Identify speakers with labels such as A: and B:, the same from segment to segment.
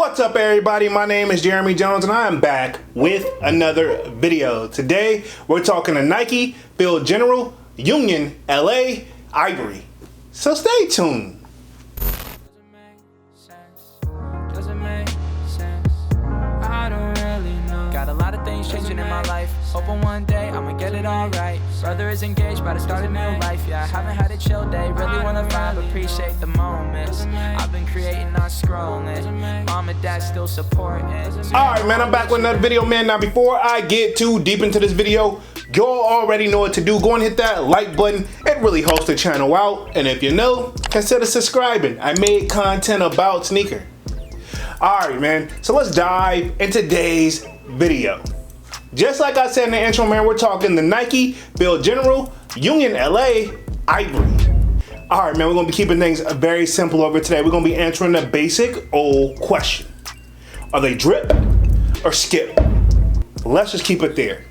A: What's up, everybody? My name is Jeremy Jones and I am back with another video. Today we're talking to Nike, Field General, Union, LA, Ivory. So stay tuned.
B: Got a lot of things changing in my life. Hoping one day I'ma get it all right. Brother is engaged, about to start a new life. Yeah, I haven't had a chill day. Really wanna vibe, appreciate the moments. I've been creating, not scrolling. Mom and dad still supporting.
A: Alright, man, I'm back with another video, man. Now, before I get too deep into this video, y'all already know what to do. Go and hit that like button. It really helps the channel out. And if you know, consider subscribing. I made content about sneaker. Alright, man, so let's dive into today's video. Just like I said in the intro, man, we're talking the Nike, Field General, Union, LA, Ivory. Alright, man, we're going to be keeping things very simple over today. We're going to be answering the basic old question. Are they drip or skip? Let's just keep it there.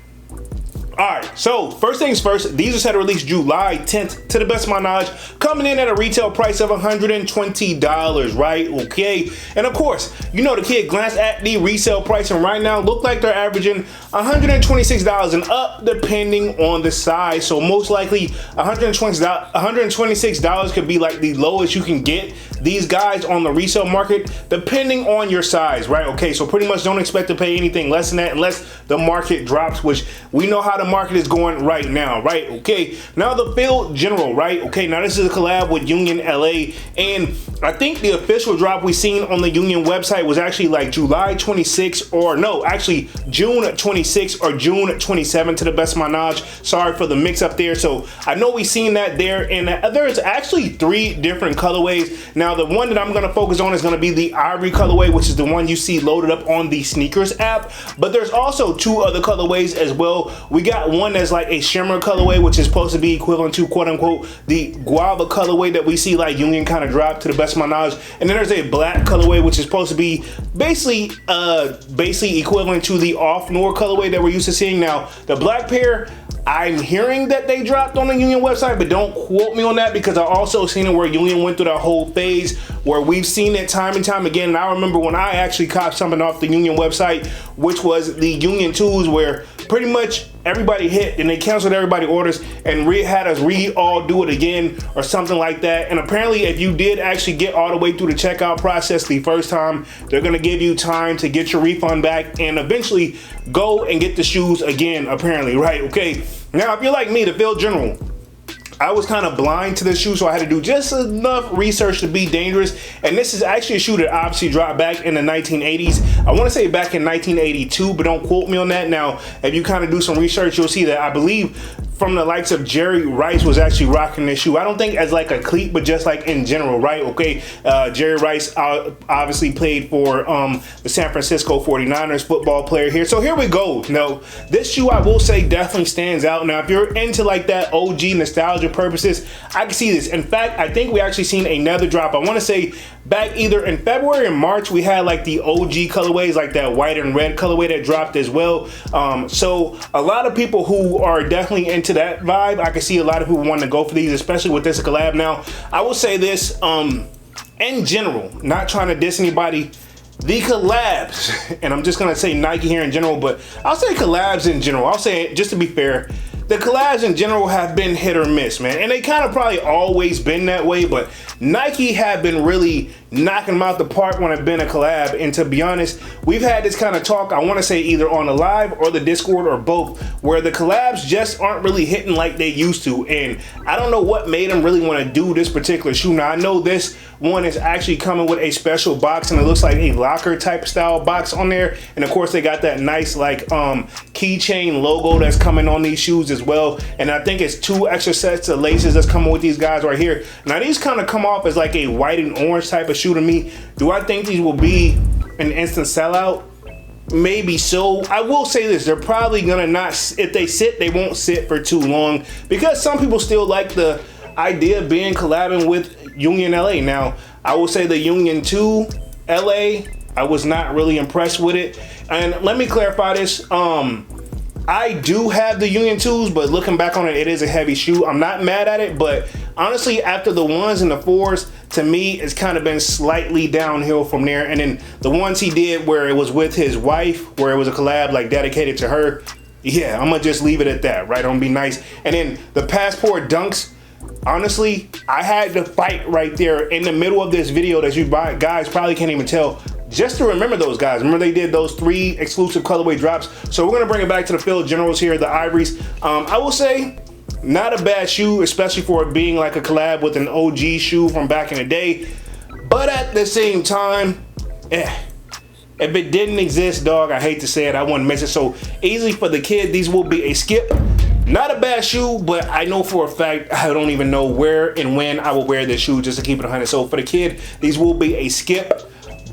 A: Alright, so first things first, these are set to release July 10th, to the best of my knowledge, coming in at a retail price of $120, right? Okay, and of course, you know the kid glanced at the resale price and right now look like they're averaging $126 and up depending on the size. So most likely $126 could be like the lowest you can get these guys on the resale market depending on your size, right? Okay, so pretty much don't expect to pay anything less than that unless the market drops, which we know how the market is going right now, right? Okay, now the Field General, right? Okay, now this is a collab with Union, LA, and I think the official drop we seen on the Union website was actually like July 26 or no, actually June 26 or June 27 to the best of my knowledge. Sorry for the mix up there. So I know we seen that there, and there's actually 3 different colorways. Now the one that I'm going to focus on is going to be the Ivory colorway, which is the one you see loaded up on the sneakers app, but there's also 2 other colorways as well. We got one that's like a shimmer colorway, which is supposed to be equivalent to quote unquote the guava colorway that we see like Union kind of drop to the best of my knowledge, and then there's a black colorway which is supposed to be basically equivalent to the off Noir colorway that we're used to seeing. Now the black pair, I'm hearing that they dropped on the Union website, but don't quote me on that because I also seen it where Union went through that whole phase where we've seen it time and time again. And I remember when I actually copped something off the Union website, which was the Union 2s, where pretty much everybody hit and they canceled everybody orders and had us all do it again or something like that. And apparently if you did actually get all the way through the checkout process the first time, they're gonna give you time to get your refund back and eventually go and get the shoes again, apparently, right? Okay, now if you're like me, the Field General, I was kind of blind to this shoe, so I had to do just enough research to be dangerous. And this is actually a shoe that obviously dropped back in the 1980s. I want to say back in 1982, but don't quote me on that. Now, if you kind of do some research, you'll see that I believe from the likes of Jerry Rice was actually rocking this shoe. I don't think as like a cleat, but just like in general, right? Okay, Jerry Rice obviously played for the San Francisco 49ers, football player here. So here we go. Now, this shoe I will say definitely stands out. Now, if you're into like that OG nostalgia purposes, I can see this. In fact, I think we actually seen another drop. I want to say back either in February or March, we had like the OG colorways, like that white and red colorway that dropped as well. So a lot of people who are definitely into that vibe, I can see a lot of people wanting to go for these, especially with this collab. Now, I will say this, in general, not trying to diss anybody, the collabs, and I'm just gonna say Nike here in general, but I'll say collabs in general. I'll say, just to be fair, the collabs in general have been hit or miss, man. And they kind of probably always been that way, but Nike have been really knocking them out the park when it's been a collab. And to be honest, we've had this kind of talk, I want to say either on the live or the Discord or both, where the collabs just aren't really hitting like they used to. And I don't know what made them really want to do this particular shoe. Now, I know this one is actually coming with a special box and it looks like a locker type style box on there. And of course, they got that nice like keychain logo that's coming on these shoes as well. And I think it's 2 extra sets of laces that's coming with these guys right here. Now, these kind of come off as like a white and orange type of shoe to me. Do I think these will be an instant sellout? Maybe so. I will say this, they're probably gonna not, if they sit, they won't sit for too long because some people still like the idea of being collabing with Union LA. Now, I will say the Union 2 LA, I was not really impressed with it. And let me clarify this. I do have the Union 2s, but looking back on it, it is a heavy shoe. I'm not mad at it, but honestly, after the 1s and the 4s, to me, it's kind of been slightly downhill from there. And then the ones he did where it was with his wife, where it was a collab like dedicated to her, yeah, I'm gonna just leave it at that, right? I'm gonna be nice. And then the passport dunks, honestly, I had to fight right there in the middle of this video that you guys probably can't even tell, just to remember those guys. Remember they did those 3 exclusive colorway drops. So we're gonna bring it back to the Field Generals here, the Ivories. I will say, not a bad shoe, especially for it being like a collab with an OG shoe from back in the day. But at the same time, if it didn't exist, dog, I hate to say it, I wouldn't miss it. So easily for the kid, these will be a skip. Not a bad shoe, but I know for a fact, I don't even know where and when I will wear this shoe, just to keep it 100. So for the kid, these will be a skip.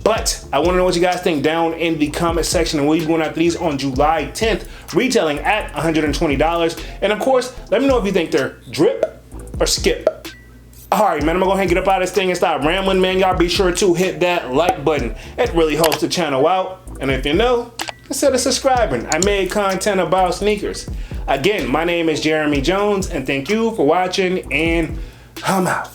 A: But I want to know what you guys think down in the comment section, and we'll be going after these on July 10th, retailing at $120. And of course, let me know if you think they're drip or skip. All right, man, I'm gonna go ahead and get up out of this thing and stop rambling, man. Y'all be sure to hit that like button. It really helps the channel out. And if you know, instead of subscribing, I made content about sneakers. Again, my name is Jeremy Jones, and thank you for watching, and I'm out.